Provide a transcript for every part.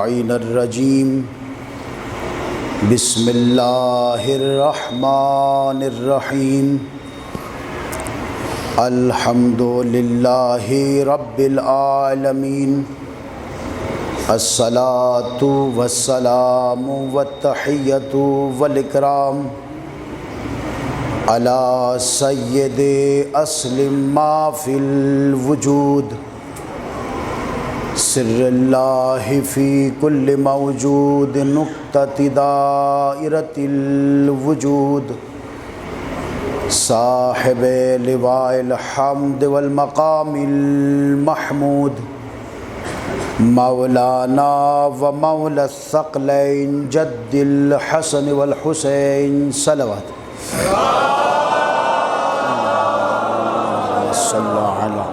الرجیم بسم اللہ الرحمن الرحیم الحمد للہ رب العالمین الصلاۃ والسلام والتحیۃ والاکرام علی سید اصل ما فی الوجود سر اللہ فی کل موجود نقطۃ دائرۃ الوجود صاحب لواء الحمد والمقام المحمود مولانا و مولا الثقلین جد الحسن والحسین صلوات صلی اللہ علیہ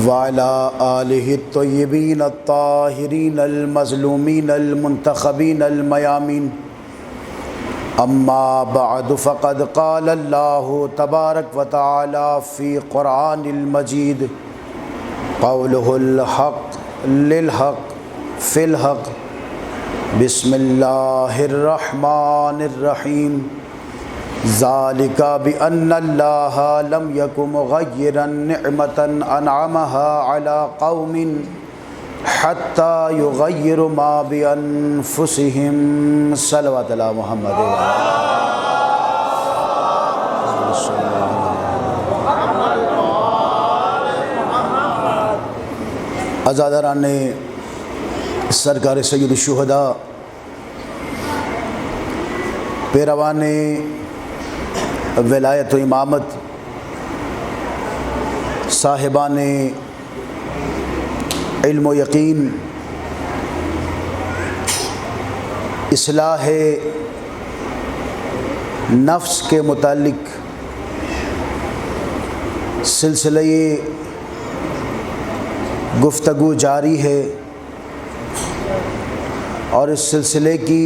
وعلى آلہ الطیبین الطاہرین المظلومین المنتخبین المیامین اما بعد فقد قال اللہ تبارک وتعالی فی قرآن المجید قولہ الحق للحق فی الحق بسم اللہ الرحمن الرحیم ذالک بأن اللہ لم یک مغیرا نعمتا انعمها علی قوم حتی یغیروا ما بانفسهم صلوات علی محمد عزاداران سرکار سید الشہداء، پیروان ولایت و امامت، صاحبان علم و یقین، اصلاح نفس کے متعلق سلسلہ گفتگو جاری ہے، اور اس سلسلے کی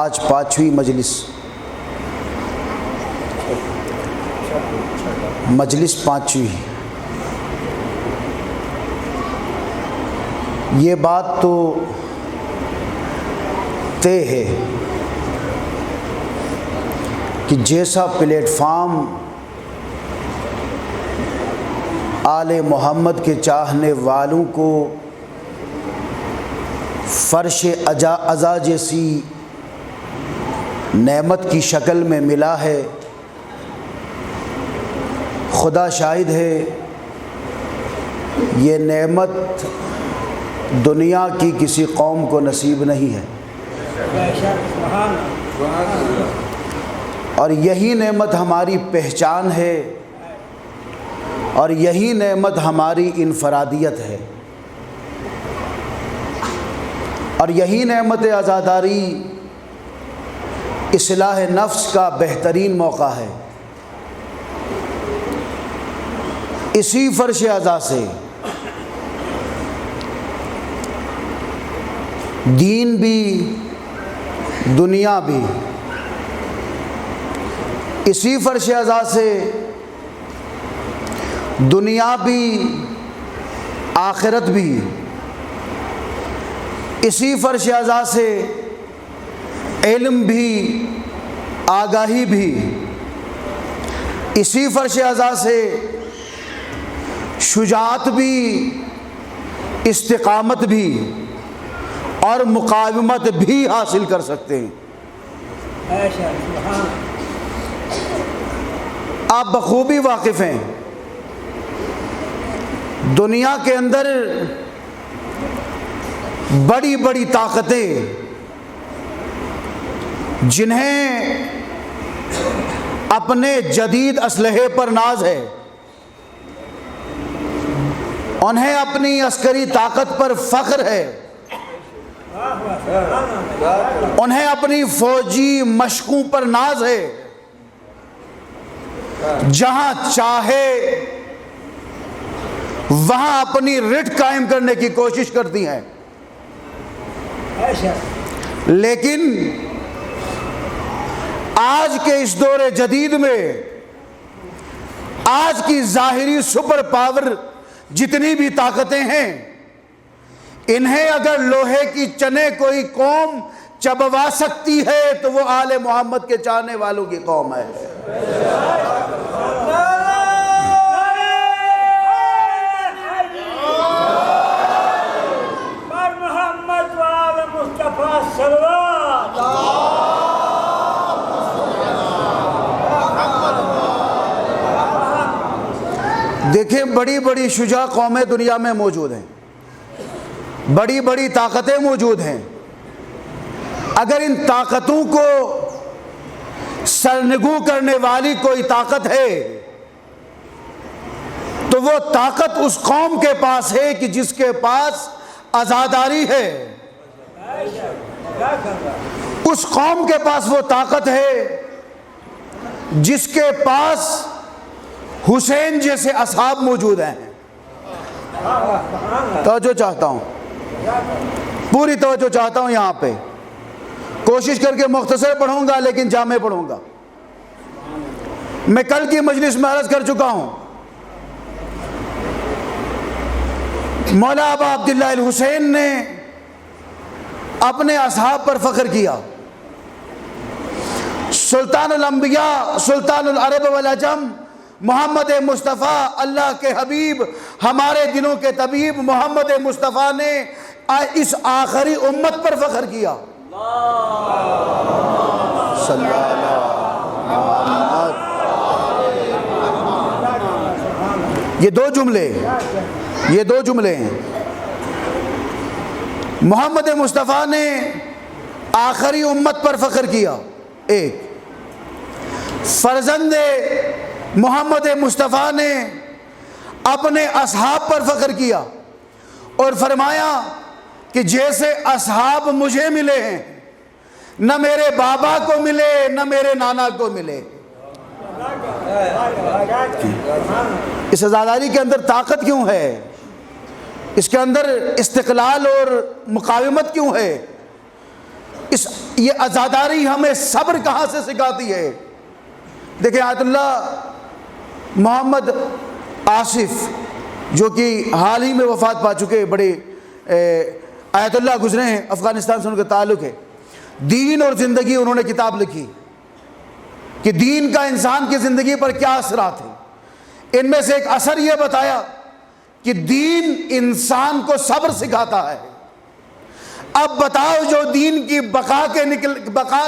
آج 5ویں مجلس 5ویں۔ یہ بات تو طے ہے کہ جیسا پلیٹ فارم آل محمد کے چاہنے والوں کو فرش عزا جیسی نعمت کی شکل میں ملا ہے، خدا شاہد ہے یہ نعمت دنیا کی کسی قوم کو نصیب نہیں ہے، اور یہی نعمت ہماری پہچان ہے، اور یہی نعمت ہماری انفرادیت ہے، اور یہی نعمت عزاداری اصلاح نفس کا بہترین موقع ہے۔ اسی فرش عزا سے دین بھی دنیا بھی، اسی فرش عزا سے دنیا بھی آخرت بھی، اسی فرش عزا سے علم بھی آگاہی بھی، اسی فرش عزا سے شجاعت بھی استقامت بھی اور مقاومت بھی حاصل کر سکتے ہیں۔ آپ بخوبی واقف ہیں دنیا کے اندر بڑی بڑی طاقتیں جنہیں اپنے جدید اسلحے پر ناز ہے، انہیں اپنی عسکری طاقت پر فخر ہے، انہیں اپنی فوجی مشقوں پر ناز ہے، جہاں چاہے وہاں اپنی رٹ قائم کرنے کی کوشش کرتی ہیں، لیکن آج کے اس دور جدید میں آج کی ظاہری سپر پاور جتنی بھی طاقتیں ہیں، انہیں اگر لوہے کی چنے کوئی قوم چبوا سکتی ہے تو وہ آل محمد کے چاہنے والوں کی قوم ہے۔ دیکھیں بڑی بڑی شجاع قومیں دنیا میں موجود ہیں، بڑی بڑی طاقتیں موجود ہیں، اگر ان طاقتوں کو سرنگوں کرنے والی کوئی طاقت ہے تو وہ طاقت اس قوم کے پاس ہے کہ جس کے پاس عزاداری ہے، اس قوم کے پاس وہ طاقت ہے جس کے پاس حسین جیسے اصحاب موجود ہیں۔ توجہ چاہتا ہوں، پوری توجہ چاہتا ہوں، یہاں پہ کوشش کر کے مختصر پڑھوں گا لیکن جامع پڑھوں گا۔ میں کل کی مجلس میں عرض کر چکا ہوں، مولا ابا عبداللہ الحسین نے اپنے اصحاب پر فخر کیا۔ سلطان الانبیاء، سلطان العرب والعجم، محمد مصطفیٰ، اللہ کے حبیب، ہمارے دلوں کے طبیب محمد مصطفیٰ نے اس آخری امت پر فخر کیا۔ صلی اللہ علیہ وسلم۔ یہ دو جملے ہیں۔ محمد مصطفیٰ نے آخری امت پر فخر کیا، ایک۔ فرزند محمد مصطفیٰ نے اپنے اصحاب پر فخر کیا اور فرمایا کہ جیسے اصحاب مجھے ملے ہیں، نہ میرے بابا کو ملے نہ میرے نانا کو ملے۔ اس عزاداری کے اندر طاقت کیوں ہے؟ اس کے اندر استقلال اور مقاومت کیوں ہے؟ یہ عزاداری ہمیں صبر کہاں سے سکھاتی ہے؟ دیکھیں آیت اللہ محمد آصف جو کہ حال ہی میں وفات پا چکے بڑے آیت اللہ گزرے ہیں، افغانستان سے ان کا تعلق ہے، دین اور زندگی انہوں نے کتاب لکھی کہ دین کا انسان کی زندگی پر کیا اثرات ہیں۔ ان میں سے ایک اثر یہ بتایا کہ دین انسان کو صبر سکھاتا ہے۔ اب بتاؤ جو دین کی بقا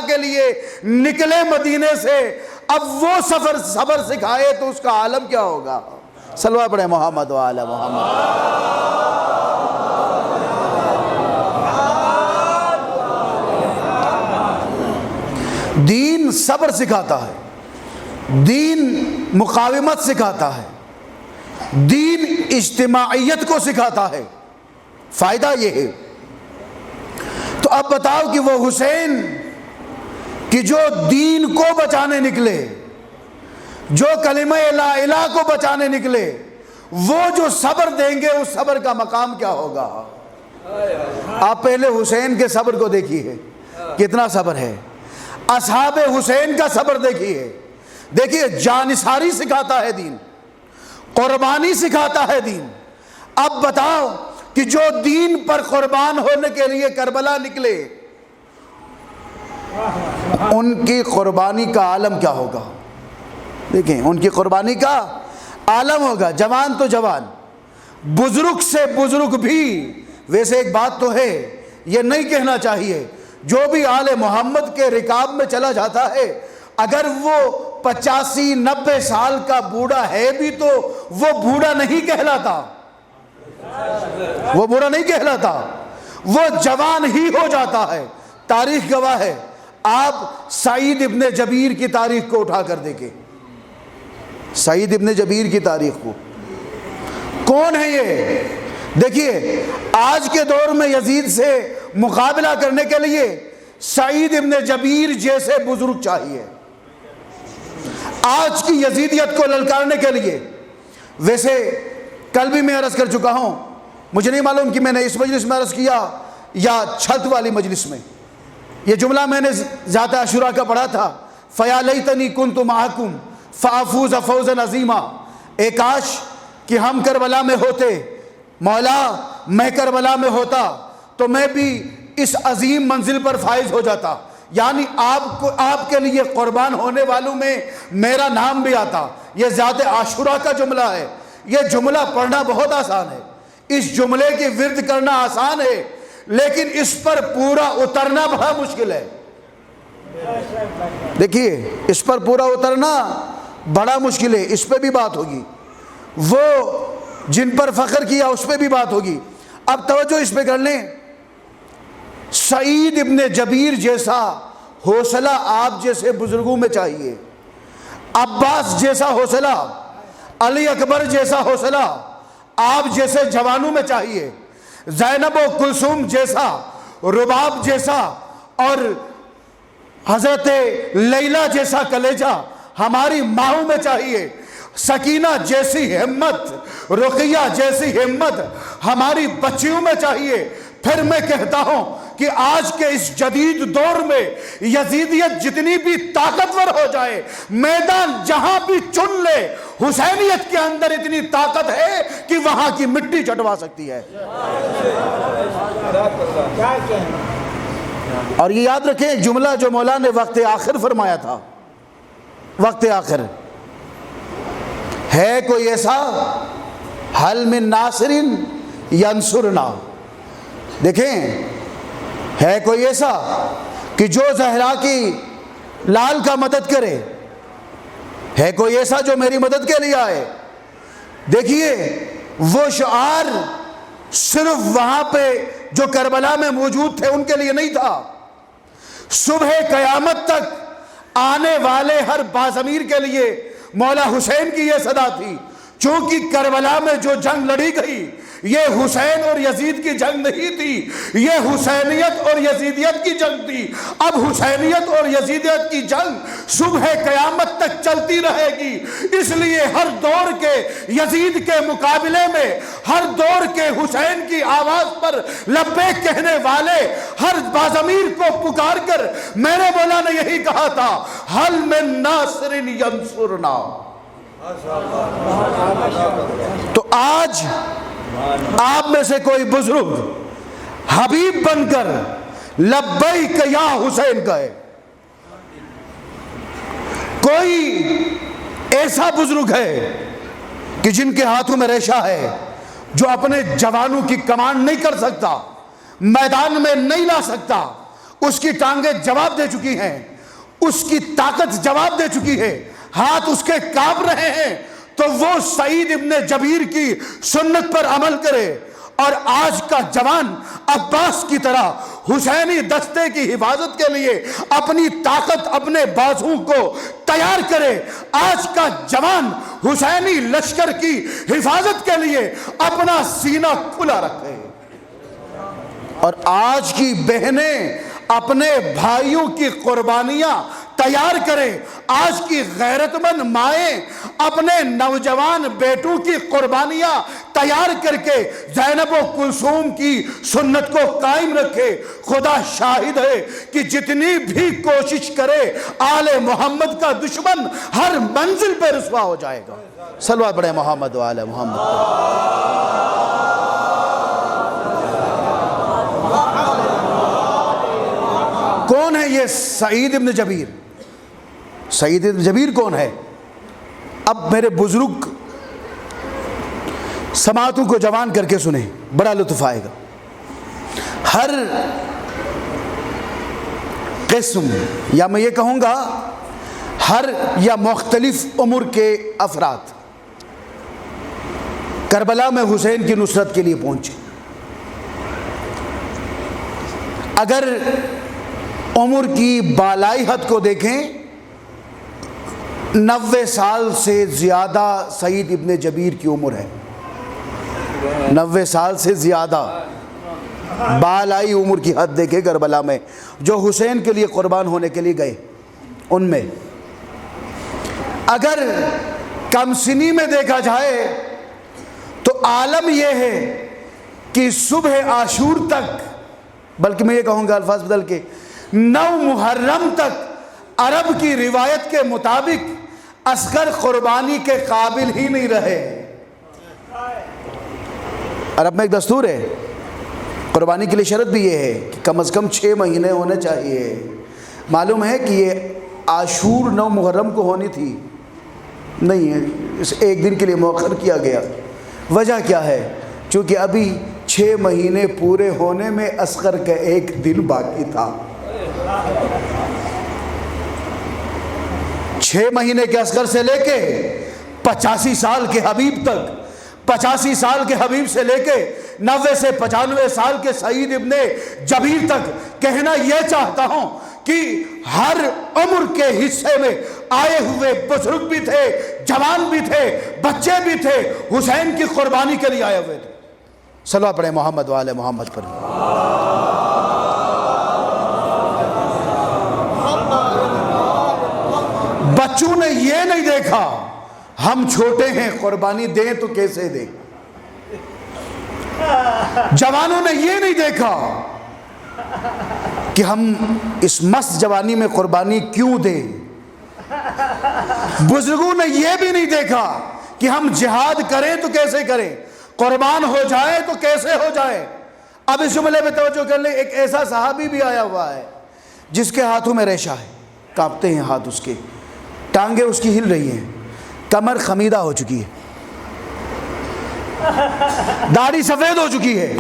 کے لیے نکلے مدینے سے، اب وہ صبر سکھائے تو اس کا عالم کیا ہوگا؟ صلوات پڑھیں محمد و آل محمد۔ دین صبر سکھاتا ہے، دین مقاومت سکھاتا ہے، دین اجتماعیت کو سکھاتا ہے۔ فائدہ یہ ہے۔ تو اب بتاؤ کہ وہ حسین کہ جو دین کو بچانے نکلے، جو کلمہ لا الہ کو بچانے نکلے، وہ جو صبر دیں گے اس صبر کا مقام کیا ہوگا؟ آپ پہلے حسین کے صبر کو دیکھیے، کتنا صبر ہے۔ اصحاب حسین کا صبر دیکھیے، دیکھیے جانثاری سکھاتا ہے دین، قربانی سکھاتا ہے دین۔ اب بتاؤ کہ جو دین پر قربان ہونے کے لیے کربلا نکلے، ان کی قربانی کا عالم کیا ہوگا؟ دیکھیں ان کی قربانی کا عالم ہوگا۔ جوان تو جوان، بزرگ سے بزرگ بھی۔ ویسے ایک بات تو ہے، یہ نہیں کہنا چاہیے، جو بھی آل محمد کے رکاب میں چلا جاتا ہے، اگر وہ 85-90 سال کا بوڑھا ہے بھی تو وہ بوڑھا نہیں کہلاتا، وہ بوڑھا نہیں کہلاتا، وہ جوان ہی ہو جاتا ہے۔ تاریخ گواہ ہے، آپ سعید ابن جبیر کی تاریخ کو اٹھا کر دیکھیں، سعید ابن جبیر کی تاریخ کو، کون ہے یہ؟ دیکھیے آج کے دور میں یزید سے مقابلہ کرنے کے لیے سعید ابن جبیر جیسے بزرگ چاہیے، آج کی یزیدیت کو للکارنے کے لیے۔ ویسے کل بھی میں عرض کر چکا ہوں، مجھے نہیں معلوم کہ میں نے اس مجلس میں عرض کیا یا چھت والی مجلس میں، یہ جملہ میں نے ذات عاشوراء کا پڑھا تھا، فَيَا لَيْتَنِي كُنْتُ مَعَكُمْ فَأَفُوزَ فَوْزًا عَظِيمًا۔ اے کاش کہ ہم کربلا میں ہوتے، مولا میں کربلا میں ہوتا تو میں بھی اس عظیم منزل پر فائز ہو جاتا، یعنی آپ کے لیے قربان ہونے والوں میں میرا نام بھی آتا۔ یہ ذات عاشورہ کا جملہ ہے، یہ جملہ پڑھنا بہت آسان ہے، اس جملے کی ورد کرنا آسان ہے، لیکن اس پر پورا اترنا بڑا مشکل ہے۔ دیکھیے اس پر پورا اترنا بڑا مشکل ہے، اس پہ بھی بات ہوگی، وہ جن پر فخر کیا اس پہ بھی بات ہوگی۔ اب توجہ اس پہ کر لیں، سعید ابن جبیر جیسا حوصلہ آپ جیسے بزرگوں میں چاہیے، عباس جیسا حوصلہ، علی اکبر جیسا حوصلہ آپ جیسے جوانوں میں چاہیے، زینب و کلثوم جیسا، رباب جیسا اور حضرت لیلا جیسا کلیجہ ہماری ماؤں میں چاہیے، سکینہ جیسی ہمت، رقیہ جیسی ہمت ہماری بچیوں میں چاہیے۔ پھر میں کہتا ہوں کہ آج کے اس جدید دور میں یزیدیت جتنی بھی طاقتور ہو جائے، میدان جہاں بھی چن لے، حسینیت کے اندر اتنی طاقت ہے کہ وہاں کی مٹی چٹوا سکتی ہے۔ اور یہ یاد رکھیں ایک جملہ جو مولا نے وقت آخر فرمایا تھا، وقت آخر ہے کوئی ایسا حل من ناصر ینصرنا، دیکھیں ہے کوئی ایسا کہ جو زہرا کی لال کا مدد کرے، ہے کوئی ایسا جو میری مدد کے لیے آئے۔ دیکھیے وہ شعار صرف وہاں پہ جو کربلا میں موجود تھے ان کے لیے نہیں تھا، صبح قیامت تک آنے والے ہر باضمیر کے لیے مولا حسین کی یہ صدا تھی، چونکہ کربلا میں جو جنگ لڑی گئی یہ حسین اور یزید کی جنگ نہیں تھی، یہ حسینیت اور یزیدیت کی جنگ تھی۔ اب حسینیت اور یزیدیت کی جنگ صبح قیامت تک چلتی رہے گی، اس لیے ہر دور کے یزید کے مقابلے میں ہر دور کے حسین کی آواز پر لبیک کہنے والے ہر باضمیر کو پکار کر میرے مولا نے یہی کہا تھا، حل من ناصر ینصرنا۔ تو آج آپ میں سے کوئی بزرگ حبیب بن کر لبیک یا حسین کہے، کوئی ایسا بزرگ ہے کہ جن کے ہاتھوں میں ریشہ ہے، جو اپنے جوانوں کی کمانڈ نہیں کر سکتا، میدان میں نہیں لا سکتا، اس کی ٹانگیں جواب دے چکی ہیں، اس کی طاقت جواب دے چکی ہے، ہاتھ اس کے کانپ رہے ہیں، تو وہ سعید ابن جبیر کی سنت پر عمل کرے، اور آج کا جوان عباس کی طرح حسینی دستے کی حفاظت کے لیے اپنی طاقت، اپنے بازو کو تیار کرے۔ آج کا جوان حسینی لشکر کی حفاظت کے لیے اپنا سینہ کھلا رکھے، اور آج کی بہنیں اپنے بھائیوں کی قربانیاں تیار کریں، آج کی غیرت مند مائیں اپنے نوجوان بیٹوں کی قربانیاں تیار کر کے زینب و کلثوم کی سنت کو قائم رکھے۔ خدا شاہد ہے کہ جتنی بھی کوشش کرے آل محمد کا دشمن ہر منزل پہ رسوا ہو جائے گا۔ صلوات پڑھیں محمد و آل محمد۔ کون ہے یہ سعید ابن جبیر؟ سعید ابن جبیر کون ہے؟ اب میرے بزرگ سماعتوں کو جوان کر کے سنیں، بڑا لطف آئے گا۔ ہر قسم، یا میں یہ کہوں گا ہر یا مختلف عمر کے افراد کربلا میں حسین کی نصرت کے لیے پہنچے۔ اگر عمر کی بالائی حد کو دیکھیں، 90 سال سے زیادہ سعید ابن جبیر کی عمر ہے، 90 سال سے زیادہ بالائی عمر کی حد دیکھے کربلا میں، جو حسین کے لیے قربان ہونے کے لیے گئے ان میں۔ اگر کم سنی میں دیکھا جائے تو عالم یہ ہے کہ صبح عاشور تک، بلکہ میں یہ کہوں گا الفاظ بدل کے 9 محرم تک عرب کی روایت کے مطابق اصغر قربانی کے قابل ہی نہیں رہے۔ عرب میں ایک دستور ہے، قربانی کے لیے شرط بھی یہ ہے کہ کم از کم 6 مہینے ہونے چاہیے۔ معلوم ہے کہ یہ عاشور 9 محرم کو ہونی تھی، نہیں ہے، اس ایک دن کے لیے مؤخر کیا گیا۔ وجہ کیا ہے؟ چونکہ ابھی 6 مہینے پورے ہونے میں اصغر کا ایک دن باقی تھا۔ 6 مہینے کے اصغر سے لے کے 85 سال کے حبیب تک، 85 سال کے حبیب سے لے کے 90 سے 95 سال کے سعید ابن جبیر تک کہنا یہ چاہتا ہوں کہ ہر عمر کے حصے میں آئے ہوئے بزرگ بھی تھے، جوان بھی تھے، بچے بھی تھے، حسین کی قربانی کے لیے آئے ہوئے تھے۔ صلوات پڑھیں محمد وآل محمد پر۔ بچوں نے یہ نہیں دیکھا ہم چھوٹے ہیں قربانی دیں تو کیسے دیں، جوانوں نے یہ نہیں دیکھا کہ ہم اس مست جوانی میں قربانی کیوں دیں، بزرگوں نے یہ بھی نہیں دیکھا کہ ہم جہاد کریں تو کیسے کریں، قربان ہو جائے تو کیسے ہو جائے۔ اب اس جملے میں توجہ کر لیں، ایک ایسا صحابی بھی آیا ہوا ہے جس کے ہاتھوں میں ریشہ ہے، کانپتے ہیں ہاتھ اس کے، ٹانگیں اس کی ہل رہی ہیں، کمر خمیدہ ہو چکی ہے، داڑھی سفید ہو چکی ہے،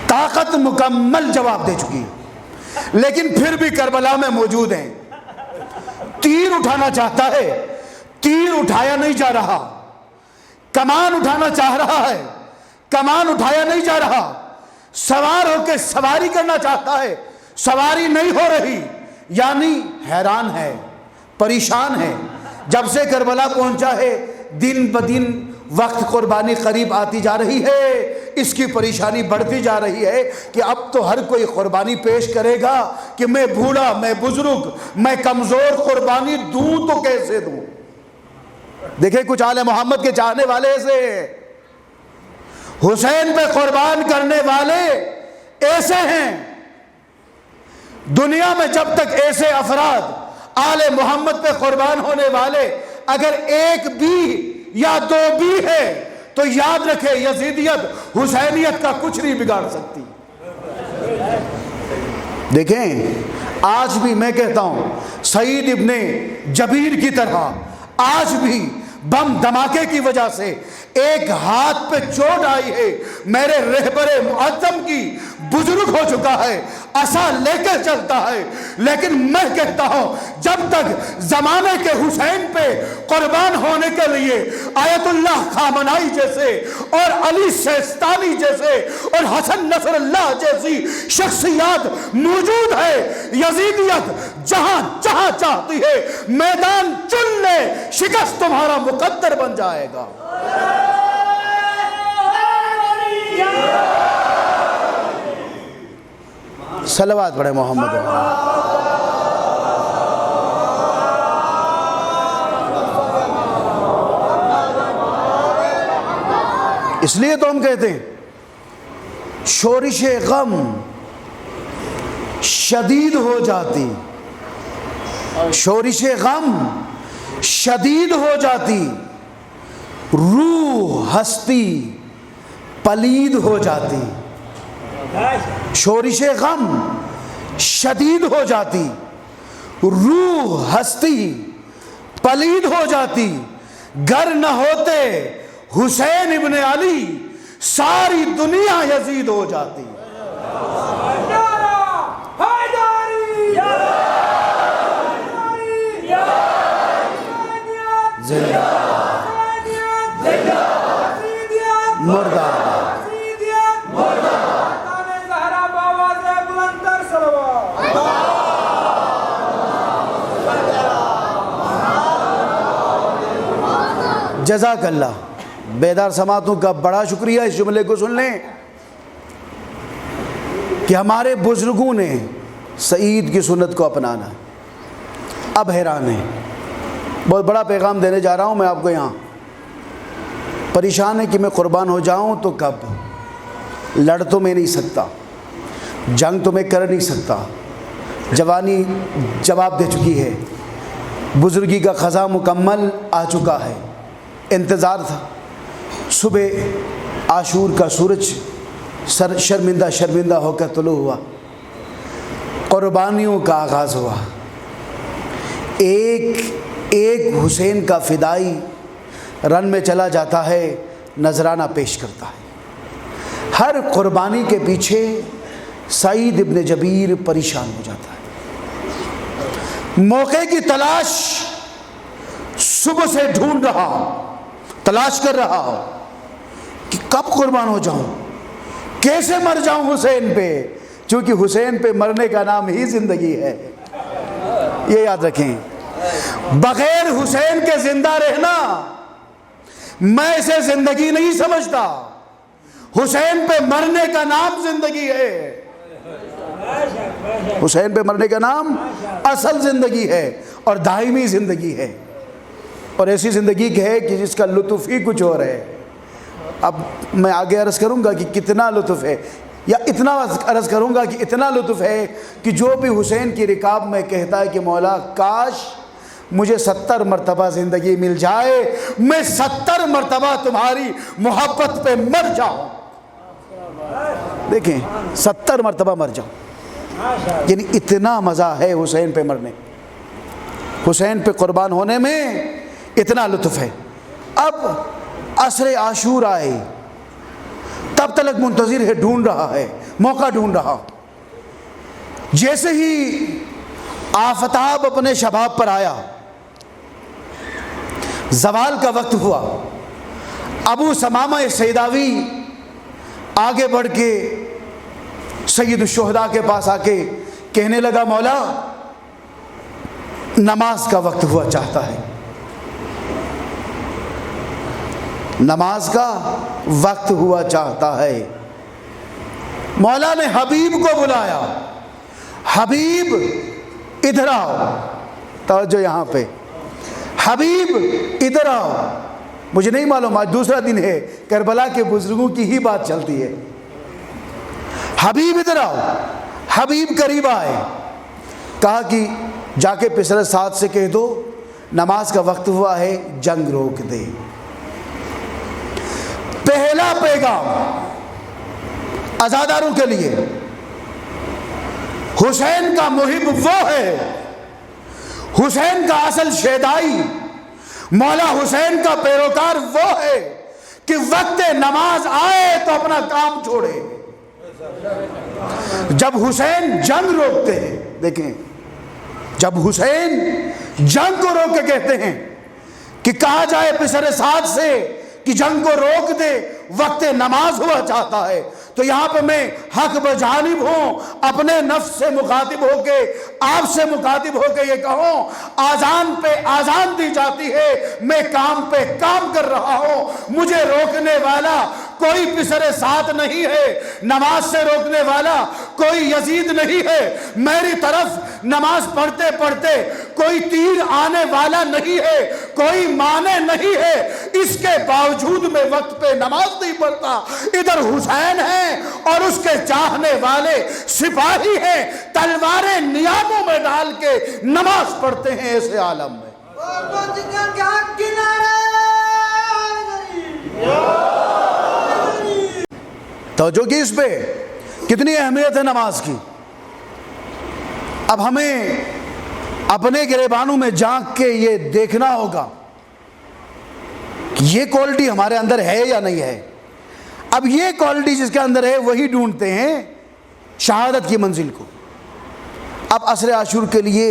طاقت مکمل جواب دے چکی ہے، لیکن پھر بھی کربلا میں موجود ہیں۔ تیر اٹھانا چاہتا ہے، تیر اٹھایا نہیں جا رہا، کمان اٹھانا چاہ رہا ہے، کمان اٹھایا نہیں جا رہا، سوار ہو کے سواری کرنا چاہتا ہے، سواری نہیں ہو رہی، یعنی حیران ہے، پریشان ہے۔ جب سے کربلا پہنچا ہے دن بدن وقت قربانی قریب آتی جا رہی ہے، اس کی پریشانی بڑھتی جا رہی ہے کہ اب تو ہر کوئی قربانی پیش کرے گا کہ میں بوڑھا، میں بزرگ، میں کمزور، قربانی دوں تو کیسے دوں۔ دیکھیں کچھ آل محمد کے چاہنے والے ایسے ہیں، حسین پہ قربان کرنے والے ایسے ہیں۔ دنیا میں جب تک ایسے افراد آل محمد پہ قربان ہونے والے اگر ایک بھی یا 2 بھی ہے تو یاد رکھے یزیدیت حسینیت کا کچھ نہیں بگاڑ سکتی۔ دیکھیں آج بھی میں کہتا ہوں سعید ابن جبیر کی طرح آج بھی بم دھماکے کی وجہ سے ایک ہاتھ پہ چوٹ آئی ہے، میرے رہبر معظم کی، بزرگ ہو چکا ہے، عصا لے کر چلتا ہے، لیکن میں کہتا ہوں جب تک زمانے کے حسین پہ قربان ہونے کے لیے آیت اللہ خامنائی جیسے اور علی سیستانی جیسے اور حسن نصر اللہ جیسی شخصیات موجود ہے، یزیدیت جہاں جہاں چاہتی ہے میدان چن لے، شکست تمہارا مقدر بن جائے گا۔ صلوات پڑھے محمد۔ اس لیے تو ہم کہتے ہیں شورش غم شدید ہو جاتی، شورش غم شدید ہو جاتی، روح ہستی پلید ہو جاتی۔ شورش غم شدید ہو جاتی، روح ہستی پلید ہو جاتی، گر نہ ہوتے حسین ابن علی ساری دنیا یزید ہو جاتی۔ مردہ جزاک اللہ۔ بیدار سماعتوں کا بڑا شکریہ، اس جملے کو سن لیں کہ ہمارے بزرگوں نے سعید کی سنت کو اپنانا۔ اب حیران ہے، بہت بڑا پیغام دینے جا رہا ہوں میں آپ کو یہاں، پریشان ہے کہ میں قربان ہو جاؤں تو کب، لڑ تو میں نہیں سکتا، جنگ تو میں کر نہیں سکتا، جوانی جواب دے چکی ہے، بزرگی کا خزاں مکمل آ چکا ہے، انتظار تھا۔ صبح عاشور کا سورج شرمندہ شرمندہ ہو کر طلوع ہوا، قربانیوں کا آغاز ہوا، ایک ایک حسین کا فدائی رن میں چلا جاتا ہے، نذرانہ پیش کرتا ہے۔ ہر قربانی کے پیچھے سعید ابن جبیر پریشان ہو جاتا ہے، موقع کی تلاش صبح سے ڈھونڈ رہا ہو، تلاش کر رہا ہو کہ کب قربان ہو جاؤں، کیسے مر جاؤں حسین پہ، چونکہ حسین پہ مرنے کا نام ہی زندگی ہے۔ یہ یاد رکھیں، بغیر حسین کے زندہ رہنا میں اسے زندگی نہیں سمجھتا، حسین پہ مرنے کا نام زندگی ہے، حسین پہ مرنے کا نام اصل زندگی ہے اور دائمی زندگی ہے، اور ایسی زندگی ہے کہ جس کا لطف ہی کچھ اور ہے۔ اب میں آگے عرض کروں گا کہ کتنا لطف ہے، یا اتنا عرض کروں گا کہ اتنا لطف ہے کہ جو بھی حسین کی رکاب میں کہتا ہے کہ مولا کاش مجھے 70 مرتبہ زندگی مل جائے، میں 70 مرتبہ تمہاری محبت پہ مر جاؤں۔ دیکھیں 70 مرتبہ مر جاؤں، یعنی اتنا مزہ ہے حسین پہ مرنے، حسین پہ قربان ہونے میں اتنا لطف ہے۔ اب عصر عاشور آئے، تب تلک منتظر ہے، ڈھونڈ رہا ہے، موقع ڈھونڈ رہا۔ جیسے ہی آفتاب اپنے شباب پر آیا، زوال کا وقت ہوا، ابو ثمامہ سیداوی آگے بڑھ کے سید الشہداء کے پاس آ کے کہنے لگا مولا نماز کا وقت ہوا چاہتا ہے، نماز کا وقت ہوا چاہتا ہے۔ مولا نے حبیب کو بلایا، حبیب ادھر آؤ، توجہ یہاں پہ، حبیب ادھر آؤ۔ مجھے نہیں معلوم، آج دوسرا دن ہے، کربلا کے بزرگوں کی ہی بات چلتی ہے۔ حبیب ادھر آؤ، حبیب قریب آئے، کہا کہ جا کے پسر سعد سے کہہ دو نماز کا وقت ہوا ہے، جنگ روک دے۔ پہلا پیغام عزاداروں کے لیے، حسین کا محب وہ ہے، حسین کا اصل شیدائی مولا حسین کا پیروکار وہ ہے کہ وقت نماز آئے تو اپنا کام چھوڑے۔ جب حسین جنگ روکتے ہیں، دیکھیں جب حسین جنگ کو روک کے کہتے ہیں کہ کہا جائے پسر سعد سے کہ جنگ کو روک دے، وقت نماز ہوا چاہتا ہے، تو یہاں پہ میں حق بجانب ہوں، اپنے نفس سے مخاطب ہو کے، آپ سے مخاطب ہو کے یہ کہوں آذان پہ آذان دی جاتی ہے، میں کام پہ کام کر رہا ہوں، مجھے روکنے والا کوئی پسر سعد نہیں ہے، نماز سے روکنے والا کوئی یزید نہیں ہے، میری طرف نماز پڑھتے پڑھتے کوئی تیر آنے والا نہیں ہے، کوئی مانے نہیں ہے، اس کے باوجود میں وقت پہ نماز نہیں پڑھتا۔ ادھر حسین ہے اور اس کے چاہنے والے سپاہی ہیں، تلواریں نیاموں میں ڈال کے نماز پڑھتے ہیں ایسے عالم میں۔ توجہ کی اس پہ کتنی اہمیت ہے نماز کی۔ اب ہمیں اپنے گریبانوں میں جھانک کے یہ دیکھنا ہوگا کہ یہ کوالٹی ہمارے اندر ہے یا نہیں ہے۔ اب یہ کوالٹی جس کے اندر ہے وہی ڈھونڈتے ہیں شہادت کی منزل کو۔ اب عصر عاشور کے لیے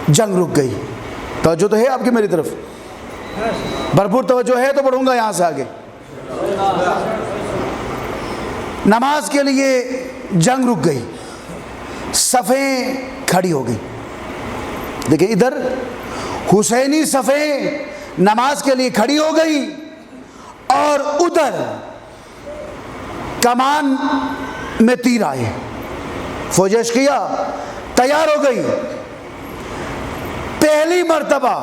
جنگ رک گئی۔ توجہ تو ہے آپ کی میری طرف؟ بھرپور توجہ ہے تو پڑھوں گا یہاں سے آگے۔ نماز کے لیے جنگ رک گئی، صفیں کھڑی ہو گئی۔ دیکھیں ادھر حسینی صفیں نماز کے لیے کھڑی ہو گئی، اور ادھر کمان میں تیر آئے، فوج عشقیہ تیار ہو گئی۔ پہلی مرتبہ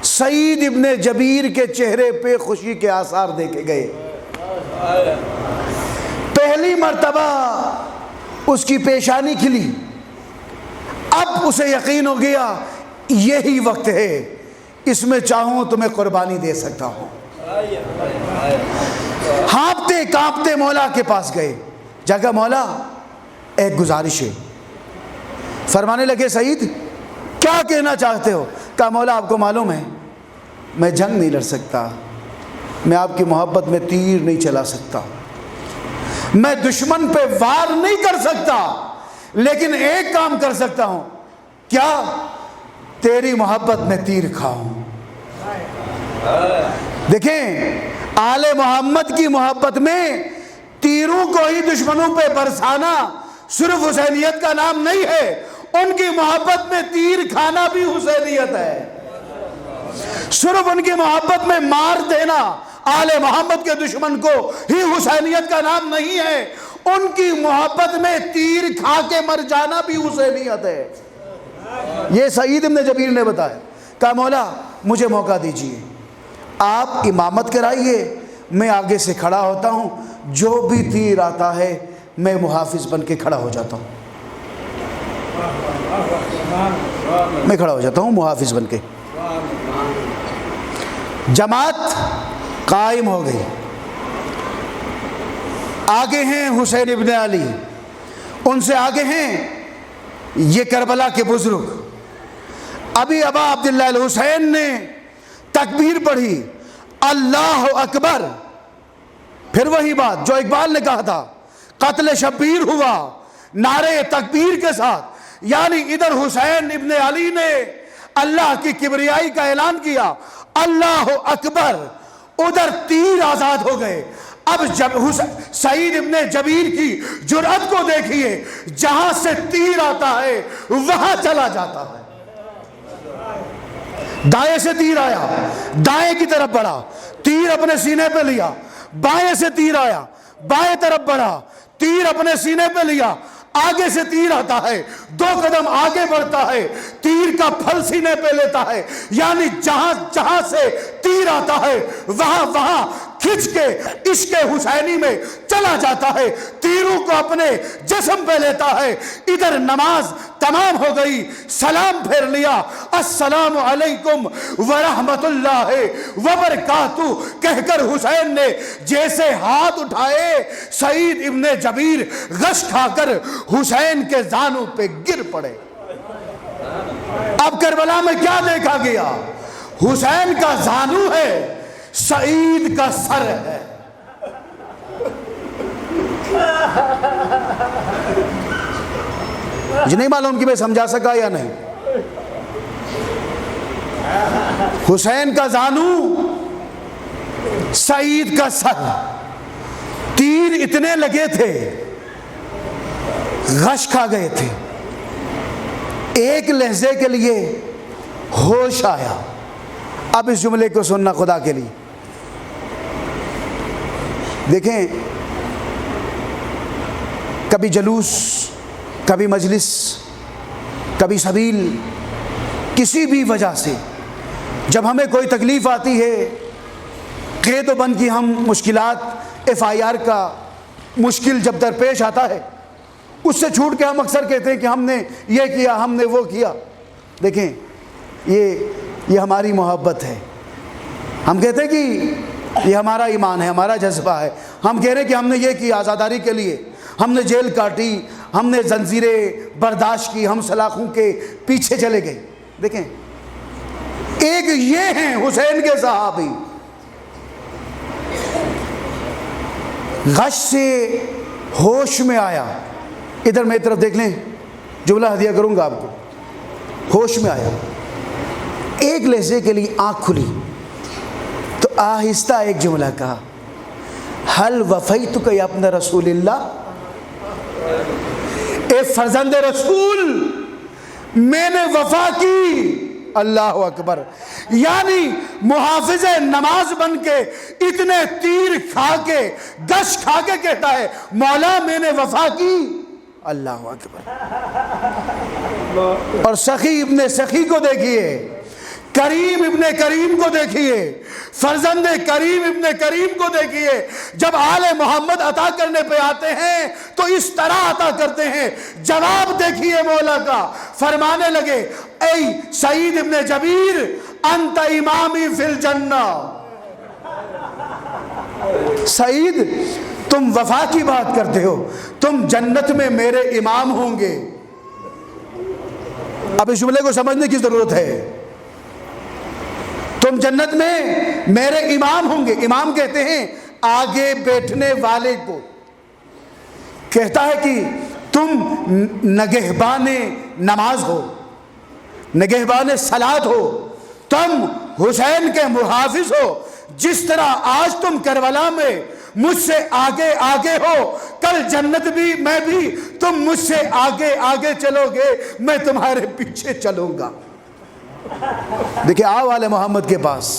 سعید ابن جبیر کے چہرے پہ خوشی کے آثار دیکھے گئے، پہلی مرتبہ اس کی پیشانی کھلی۔ اب اسے یقین ہو گیا یہی وقت ہے، اس میں چاہوں تو میں قربانی دے سکتا ہوں۔ ہانپتے کانپتے مولا کے پاس گئے، جا کہا مولا ایک گزارش ہے۔ فرمانے لگے سعید کیا کہنا چاہتے ہو؟ کہا مولا آپ کو معلوم ہے میں جنگ نہیں لڑ سکتا، میں آپ کی محبت میں تیر نہیں چلا سکتا، میں دشمن پہ وار نہیں کر سکتا، لیکن ایک کام کر سکتا ہوں، کیا؟ تیری محبت میں تیر کھاؤں۔ دیکھیں آل محمد کی محبت میں تیروں کو ہی دشمنوں پہ برسانا صرف حسینیت کا نام نہیں ہے، ان کی محبت میں تیر کھانا بھی حسینیت ہے۔ صرف ان کی محبت میں مار دینا آل محمد کے دشمن کو ہی حسینیت کا نام نہیں ہے، ان کی محبت میں تیر کھا کے مر جانا بھی حسینیت ہے۔ یہ سعید ابن جبیر نے بتایا۔ کہا مولا مجھے موقع دیجئے، آپ امامت کرائیے، میں آگے سے کھڑا ہوتا ہوں، جو بھی تیر آتا ہے میں محافظ بن کے کھڑا ہو جاتا ہوں، میں کھڑا ہو جاتا ہوں محافظ بن کے۔ جماعت قائم ہو گئی، آگے ہیں حسین ابن علی، ان سے آگے ہیں یہ کربلا کے بزرگ۔ ابھی ابا عبداللہ الحسین نے تکبیر پڑھی، اللہ اکبر، پھر وہی بات جو اقبال نے کہا تھا، قتل شبیر ہوا نعرے تکبیر کے ساتھ، یعنی ادھر حسین ابن علی نے اللہ کی کبریائی کا اعلان کیا، اللہ اکبر، ادھر تیر آزاد ہو گئے۔ اب جب سعید ابن جبیر کی جرأت کو دیکھیے، جہاں سے تیر آتا ہے وہاں چلا جاتا ہے۔ دائیں سے تیر آیا، دائیں کی طرف بڑھا، تیر اپنے سینے پہ لیا، بائیں سے تیر آیا، بائیں طرف بڑھا، تیر اپنے سینے پہ لیا، آگے سے تیر آتا ہے، 2 قدم آگے بڑھتا ہے، تیر کا پھل سینے پہ لیتا ہے، یعنی جہاں سے تیر آتا ہے وہاں کھچ کے عشق حسینی میں چلا جاتا ہے، تیروں کو اپنے جسم پہ لیتا ہے۔ ادھر نماز تمام ہو گئی، سلام پھیر لیا، السلام علیکم ورحمت اللہ وبرکاتہ کہہ کر حسین نے جیسے ہاتھ اٹھائے، سعید ابن جبیر غش کھا کر حسین کے زانوں پہ گر پڑے۔ اب کربلا میں کیا دیکھا گیا؟ حسین کا زانو ہے، سعید کا سر ہے۔ مجھے نہیں معلوم کہ میں سمجھا سکا یا نہیں۔ حسین کا زانو، سعید کا سر، تیر اتنے لگے تھے غش کھا گئے تھے۔ ایک لحظے کے لیے ہوش آیا۔ اب اس جملے کو سننا خدا کے لیے، دیکھیں کبھی جلوس، کبھی مجلس، کبھی سبیل، کسی بھی وجہ سے جب ہمیں کوئی تکلیف آتی ہے، قید و بند کی ہم مشکلات، FIR کا مشکل جب درپیش آتا ہے، اس سے چھوٹ کے ہم اکثر کہتے ہیں کہ ہم نے یہ کیا، ہم نے وہ کیا۔ دیکھیں یہ ہماری محبت ہے، ہم کہتے ہیں کہ یہ ہمارا ایمان ہے، ہمارا جذبہ ہے، ہم کہہ رہے ہیں کہ ہم نے یہ کیا آزاداری کے لیے، ہم نے جیل کاٹی، ہم نے زنجیریں برداشت کی، ہم سلاخوں کے پیچھے چلے گئے۔ دیکھیں ایک یہ ہیں حسین کے صحابی، غش سے ہوش میں آیا، ادھر میری طرف دیکھ لیں، جملہ ہدیہ کروں گا آپ کو، ہوش میں آیا، ایک لحظے کے لیے آنکھ کھلی تو آہستہ ایک جملہ کہا، حل وفیتک یا ابن رسول اللہ، اے فرزند رسول میں نے وفا کی۔ اللہ اکبر، یعنی محافظ نماز بن کے اتنے تیر کھا کے گش کھا کے کہتا ہے مولا میں نے وفا کی۔ اللہ اکبر۔ اور سخی ابن سخی کو دیکھیے، کریم ابن کریم کو دیکھیے، فرزند کریم ابن کریم کو دیکھیے، جب آل محمد عطا کرنے پہ آتے ہیں تو اس طرح عطا کرتے ہیں۔ جواب دیکھیے مولا کا، فرمانے لگے اے سعید ابن جبیر انت امامی فی الجنہ، سعید تم وفا کی بات کرتے ہو، تم جنت میں میرے امام ہوں گے۔ اب اس جملے کو سمجھنے کی ضرورت ہے۔ تم جنت میں میرے امام ہوں گے۔ امام کہتے ہیں آگے بیٹھنے والے کو، کہتا ہے کہ تم نگہبان نماز ہو، نگہبان صلاۃ ہو، تم حسین کے محافظ ہو۔ جس طرح آج تم کربلا میں مجھ سے آگے آگے ہو، کل جنت بھی میں بھی تم مجھ سے آگے آگے چلو گے، میں تمہارے پیچھے چلوں گا۔ دیکھیں آؤ آل محمد کے پاس،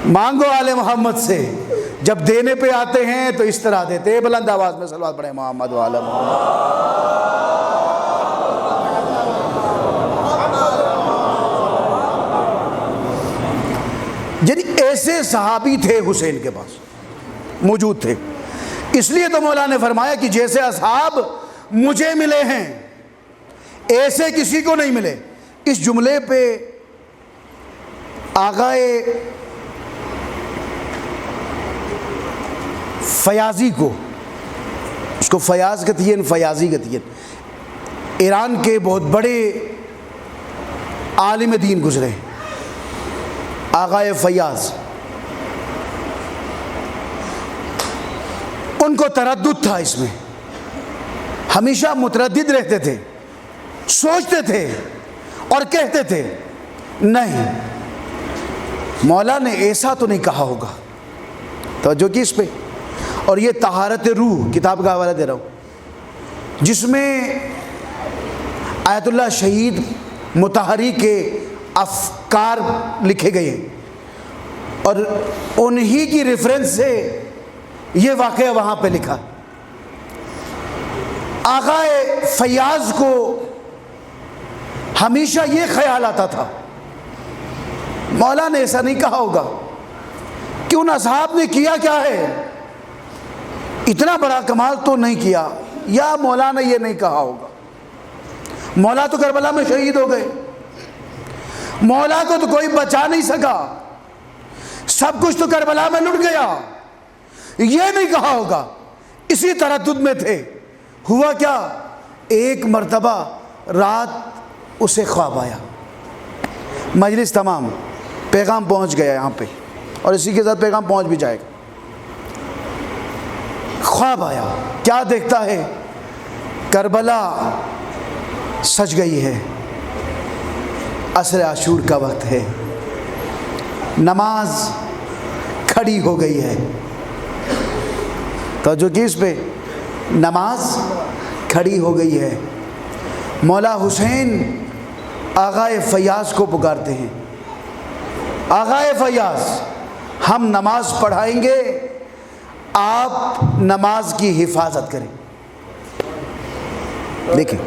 مانگو آل محمد سے۔ جب دینے پہ آتے ہیں تو اس طرح دیتے ہیں۔ بلند آواز میں صلوات پڑھیں محمد و آل محمد۔ یعنی ایسے صحابی تھے حسین کے پاس، موجود تھے۔ اس لیے تو مولا نے فرمایا کہ جیسے اصحاب مجھے ملے ہیں ایسے کسی کو نہیں ملے۔ اس جملے پہ آغائے فیاضی کو، اس کو فیاض کہتی ہیں، فیاضی کہتی ہیں، ایران کے بہت بڑے عالم دین گزرے، آغائے فیاض، ان کو تردد تھا اس میں، ہمیشہ متردد رہتے تھے، سوچتے تھے اور کہتے تھے نہیں مولا نے ایسا تو نہیں کہا ہوگا۔ توجہ کی اس پہ۔ اور یہ طہارت روح کتاب کا حوالہ دے رہا ہوں، جس میں آیت اللہ شہید مطہری کے افکار لکھے گئے ہیں، اور انہی کی ریفرنس سے یہ واقعہ وہاں پہ لکھا۔ آغائے فیاض کو ہمیشہ یہ خیال آتا تھا مولا نے ایسا نہیں کہا ہوگا کہ ان اصحاب نے کیا کیا ہے، اتنا بڑا کمال تو نہیں کیا، یا مولا نے یہ نہیں کہا ہوگا۔ مولا تو کربلا میں شہید ہو گئے، مولا کو تو کوئی بچا نہیں سکا، سب کچھ تو کربلا میں لٹ گیا، یہ نہیں کہا ہوگا۔ اسی تردد میں تھے۔ ہوا کیا، ایک مرتبہ رات اسے خواب آیا، مجلس تمام، پیغام پہنچ گیا یہاں پہ، اور اسی کے ساتھ پیغام پہنچ بھی جائے گا۔ خواب آیا، کیا دیکھتا ہے، کربلا سج گئی ہے، عصر عاشور کا وقت ہے، نماز کھڑی ہو گئی ہے۔ توجہ کی اس پہ، نماز کھڑی ہو گئی ہے۔ مولا حسین آغائے فیاض کو پکارتے ہیں، آغائے فیاض ہم نماز پڑھائیں گے، آپ نماز کی حفاظت کریں۔ دیکھیں،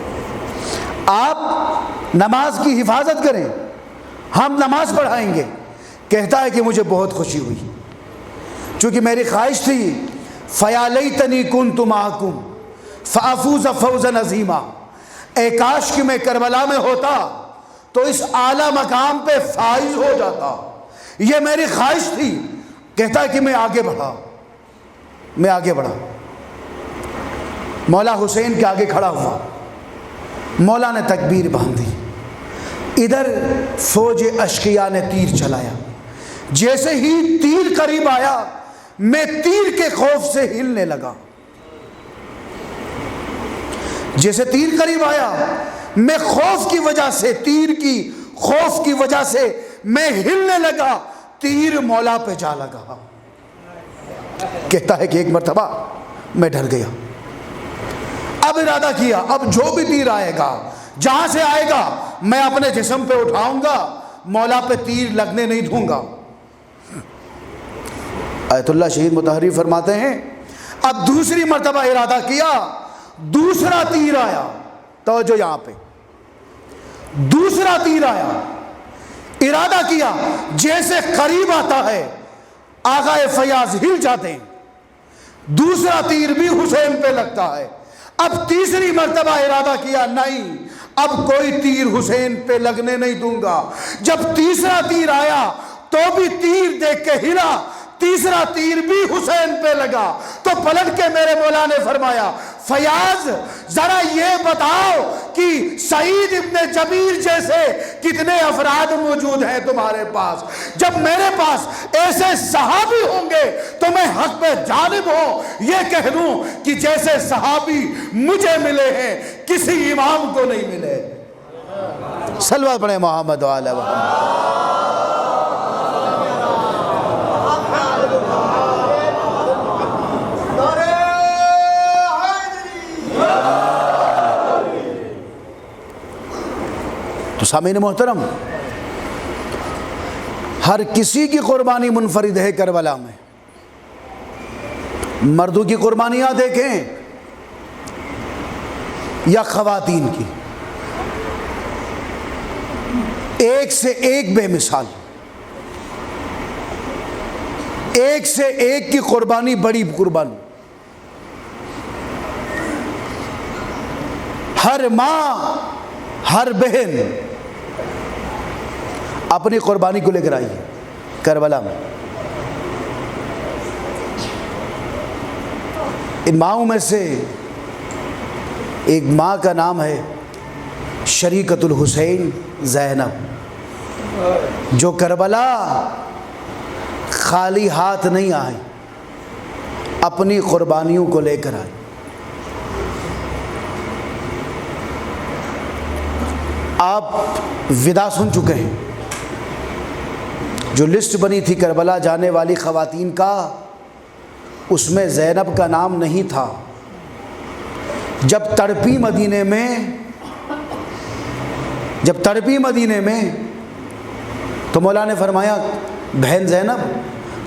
آپ نماز کی حفاظت کریں، ہم نماز پڑھائیں گے۔ کہتا ہے کہ مجھے بہت خوشی ہوئی، چونکہ میری خواہش تھی فَيَا لَيْتَنِي كُنْتُ مَعَكُمْ فَأَفُوزَ فَوْزًا عَظِيمًا، اے کاش کہ میں کربلا میں ہوتا تو اس اعلیٰ مقام پہ فائز ہو جاتا، یہ میری خواہش تھی۔ کہتا ہے کہ میں آگے بڑھا، میں آگے بڑھا، مولا حسین کے آگے کھڑا ہوا، مولا نے تکبیر باندھی، ادھر فوج اشقیاء نے تیر چلایا، جیسے ہی تیر قریب آیا میں تیر کے خوف سے ہلنے لگا، جیسے تیر قریب آیا میں خوف کی وجہ سے، تیر کی خوف کی وجہ سے میں ہلنے لگا، تیر مولا پہ جا لگا۔ کہتا ہے کہ ایک مرتبہ میں ڈر گیا، اب ارادہ کیا اب جو بھی تیر آئے گا، جہاں سے آئے گا میں اپنے جسم پہ اٹھاؤں گا، مولا پہ تیر لگنے نہیں دوں گا۔ آیت اللہ شہید مطہری فرماتے ہیں اب دوسری مرتبہ ارادہ کیا، دوسرا تیر آیا، توجہ یہاں پہ، دوسرا تیر آیا، ارادہ کیا، جیسے قریب آتا ہے آغائے فیاض ہل جاتے ہیں، دوسرا تیر بھی حسین پہ لگتا ہے۔ اب تیسری مرتبہ ارادہ کیا، نہیں اب کوئی تیر حسین پہ لگنے نہیں دوں گا۔ جب تیسرا تیر آیا تو بھی تیر دیکھ کے ہلا، تیسرا تیر بھی حسین پہ لگا تو پلٹ کے میرے مولا نے فرمایا فیاض ذرا یہ بتاؤ کہ سعید ابن جبیر جیسے کتنے افراد موجود ہیں تمہارے پاس؟ جب میرے پاس ایسے صحابی ہوں گے تو میں حق پہ جانب ہوں یہ کہہ دوں کہ جیسے صحابی مجھے ملے ہیں کسی امام کو نہیں ملے۔ صلوات پڑھیں محمد وعلی محمد۔ تو سامعین محترم، ہر کسی کی قربانی منفرد ہے کربلا میں۔ مردوں کی قربانیاں دیکھیں یا خواتین کی، ایک سے ایک بے مثال، ایک سے ایک کی قربانی بڑی قربانی۔ ہر ماں، ہر بہن اپنی قربانی کو لے کر آئی کربلا میں۔ ان ماؤں میں سے ایک ماں کا نام ہے شریکۃ الحسین زینب، جو کربلا خالی ہاتھ نہیں آئی، اپنی قربانیوں کو لے کر آئی۔ آپ ودا سن چکے ہیں، جو لسٹ بنی تھی کربلا جانے والی خواتین کا، اس میں زینب کا نام نہیں تھا۔ جب تڑپی مدینے میں تو مولا نے فرمایا بہن زینب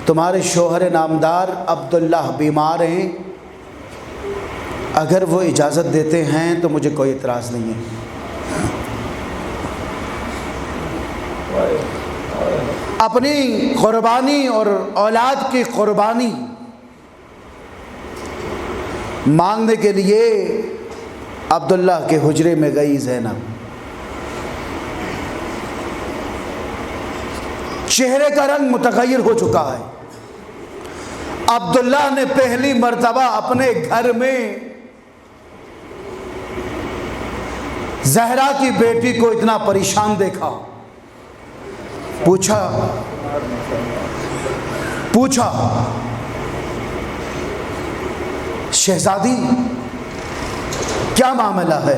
تمہارے شوہر نامدار عبداللہ بیمار ہیں، اگر وہ اجازت دیتے ہیں تو مجھے کوئی اعتراض نہیں ہے۔ اپنی قربانی اور اولاد کی قربانی مانگنے کے لیے عبداللہ کے حجرے میں گئی زینب۔ چہرے کا رنگ متغیر ہو چکا ہے۔ عبداللہ نے پہلی مرتبہ اپنے گھر میں زہرا کی بیٹی کو اتنا پریشان دیکھا۔ پوچھا شہزادی کیا معاملہ ہے،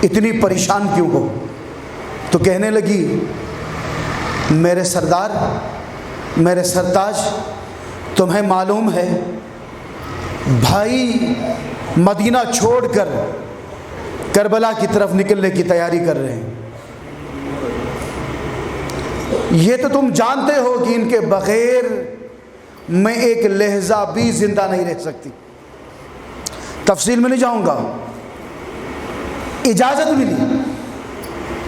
اتنی پریشان کیوں ہو؟ تو کہنے لگی میرے سردار، میرے سرتاج، تمہیں معلوم ہے بھائی مدینہ چھوڑ کر کربلا کی طرف نکلنے کی تیاری کر رہے ہیں۔ یہ تو تم جانتے ہو کہ ان کے بغیر میں ایک لہجہ بھی زندہ نہیں رہ سکتی۔ تفصیل میں نہیں جاؤں گا۔ اجازت ملی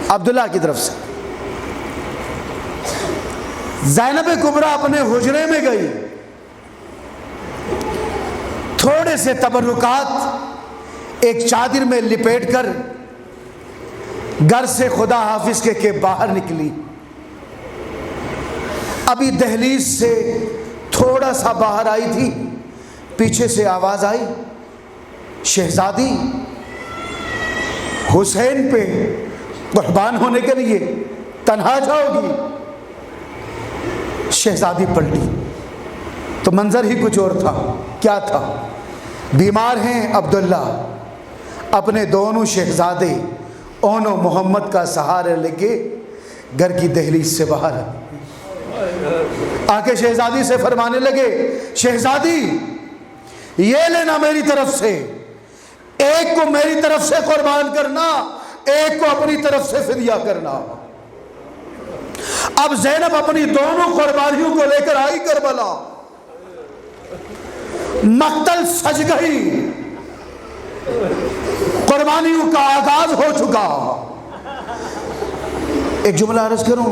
عبداللہ کی طرف سے، زینب کبریٰ اپنے حجرے میں گئی، تھوڑے سے تبرکات ایک چادر میں لپیٹ کر گھر سے خدا حافظ کے باہر نکلی۔ ابھی دہلیز سے تھوڑا سا باہر آئی تھی، پیچھے سے آواز آئی شہزادی حسین پہ قربان ہونے کے لیے تنہا جاؤ گی؟ شہزادی پلٹی تو منظر ہی کچھ اور تھا۔ کیا تھا؟ بیمار ہیں عبداللہ، اپنے دونوں شہزادے اون و محمد کا سہارا لے کے گھر کی دہلیز سے باہر آ کے شہزادی سے فرمانے لگے شہزادی یہ لینا میری طرف سے، ایک کو میری طرف سے قربان کرنا، ایک کو اپنی طرف سے فدیہ کرنا۔ اب زینب اپنی دونوں قربانیوں کو لے کر آئی کربلا، مقتل سج گئی، قربانیوں کا آغاز ہو چکا۔ ایک جملہ عرض کروں،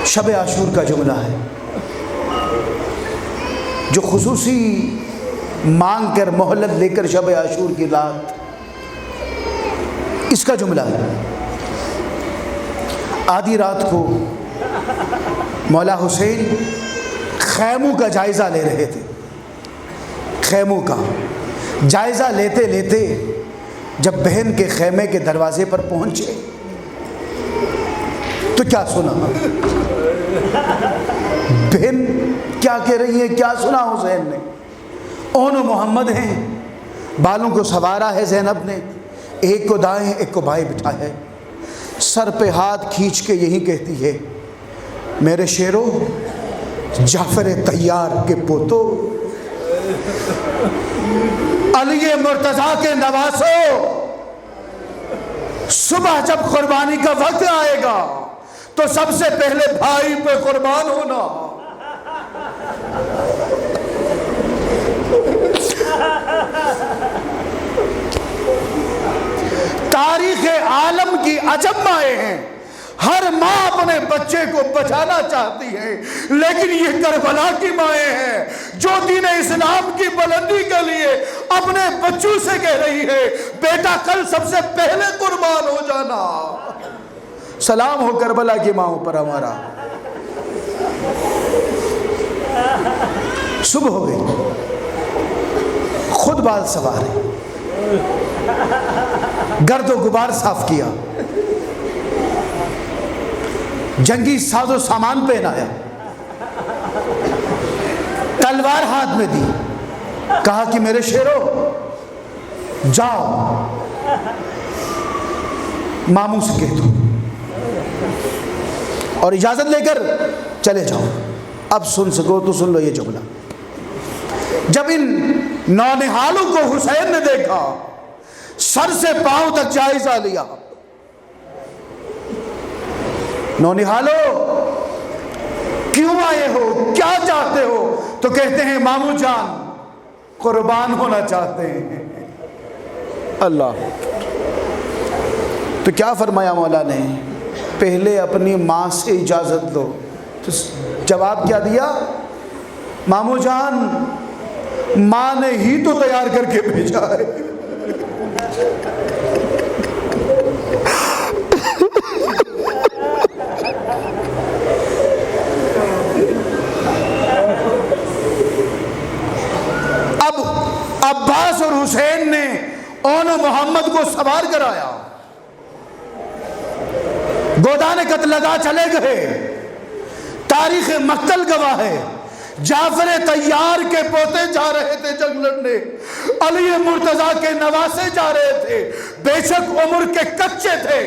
شب عاشور کا جملہ ہے جو خصوصی مانگ کر مہلت لے کر شب عاشور کی رات، اس کا جملہ ہے۔ آدھی رات کو مولا حسین خیموں کا جائزہ لے رہے تھے. خیموں کا جائزہ لیتے لیتے جب بہن کے خیمے کے دروازے پر پہنچے تو کیا سنا؟ بہن کیا کہہ رہی ہے؟ کیا سنا حسین نے؟ اون محمد ہیں، بالوں کو سنوارا ہے زینب نے، ایک کو دائیں ایک کو بائیں بٹھا ہے، سر پہ ہاتھ کھینچ کے یہی کہتی ہے میرے شیرو، جعفر طیار کے پوتو، علی مرتضیٰ کے نواسو، صبح جب قربانی کا وقت آئے گا تو سب سے پہلے بھائی پہ قربان ہونا. تاریخ عالم کی عجب مائیں ہیں، ہر ماں اپنے بچے کو بچانا چاہتی ہے، لیکن یہ کربلا کی مائیں ہیں جو دین اسلام کی بلندی کے لیے اپنے بچوں سے کہہ رہی ہے بیٹا کل سب سے پہلے قربان ہو جانا. سلام ہو کربلا کی ماؤں پر ہمارا. صبح ہو گئی، خود بال سوارے، گرد و غبار صاف کیا، جنگی ساز و سامان پہنایا، تلوار ہاتھ میں دی، کہا کہ میرے شیرو جاؤ ماموں سے کہہ دو اور اجازت لے کر چلے جاؤ. اب سن سکو تو سن لو یہ جملہ. جب ان نونہالوں کو حسین نے دیکھا، سر سے پاؤں تک جائزہ لیا. نونہالو کیوں آئے ہو؟ کیا چاہتے ہو؟ تو کہتے ہیں ماموں جان قربان ہونا چاہتے ہیں. اللہ. تو کیا فرمایا مولا نے؟ پہلے اپنی ماں سے اجازت دو. تو جواب کیا دیا؟ ماموں جان ماں نے ہی تو تیار کر کے بھیجا ہے. اب عباس اور حسین نے اون محمد کو سوار کرایا، گودان قتل گاہ چلے گئے. تاریخ مقتل گواہ ہے، جعفر طیار کے پوتے جا رہے تھے جنگ لڑنے، علی مرتضیٰ کے نواسے جا رہے تھے. بے شک عمر کے کچے تھے،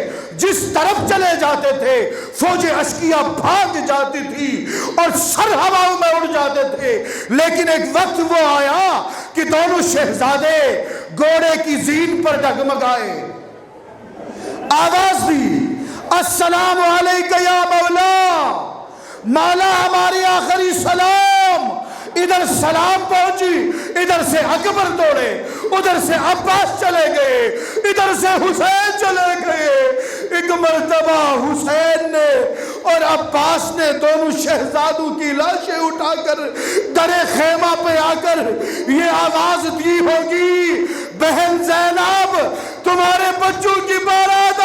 جس طرف چلے جاتے تھے فوج اشکیا بھاگ جاتی تھی اور سر ہواؤں میں اڑ جاتے تھے. لیکن ایک وقت وہ آیا کہ دونوں شہزادے گھوڑے کی زین پر ڈگمگائے، آواز دی السلام علیکہ یا مولا، مولا ہماری آخری سلام. ادھر سلام پہنچی، ادھر سے اکبر دوڑے، ادھر سے عباس چلے گئے، ادھر سے حسین چلے گئے. ایک مرتبہ حسین نے اور عباس نے دونوں شہزادوں کی لاشیں اٹھا کر در خیمہ پہ آ کر یہ آواز دی ہوگی بہن زینب تمہارے بچوں کی بارات